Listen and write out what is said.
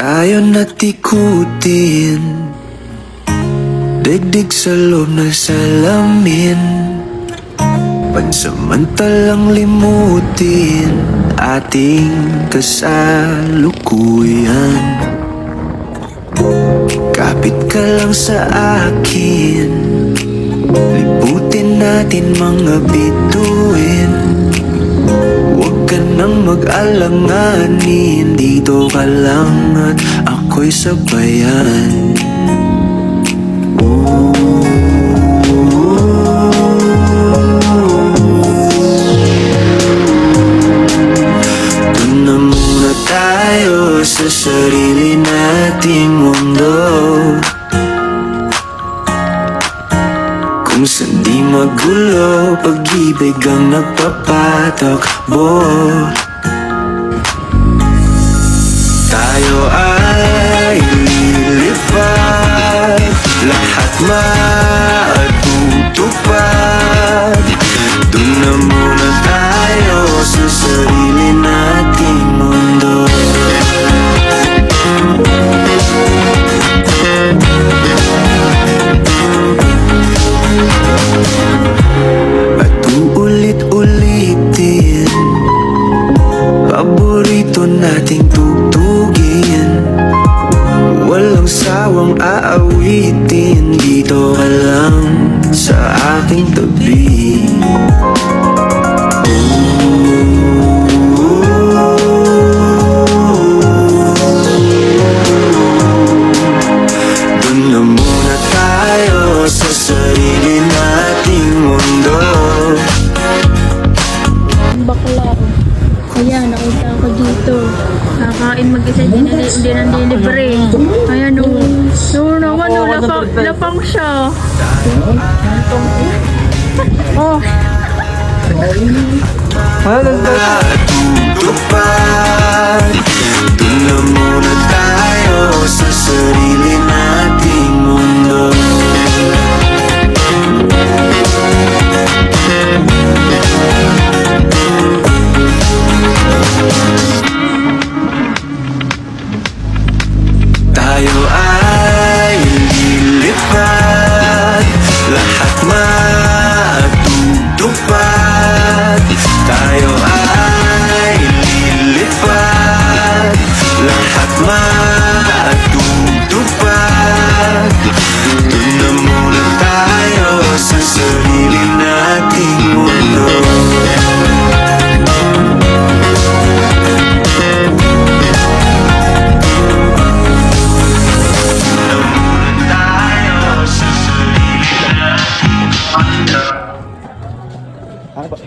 tayo natikutin, digdig sa loob ng salamin, pansamantalang limutin ating kasalukuyan. Kapit ka lang sa akin, liputin natin mga bituin. Huwag ka nang mag-alanganin, dito ka lang at ako'y sabayan. Doon na muna tayo sa sarili nating mundo, kung saan di magulo, pag-ibig ang nagpapatakbo. Tayo ay lilipad, lahat matutupad. Doon na muna tayo sa sarili nating mundo. At uulit-ulitin, paborito nating tugtugin, walang sawang aawitin, dito ka lang sa aking tabi. Doon na muna tayo sa sarili nating mundo. Bakla. Ayan, nakita ako dito. Kakain mag-isa, hindi nang delivery. Ayan, naman, lapang siya. Oh. Matutupad, doon na muna tayo sa sarili nating mundo. Tayo ay lilipad, lahat matutupad. Tayo ay lilipad, lahat matutupad. Doon na muna tayo sa sarili nating mundo. Ano ba?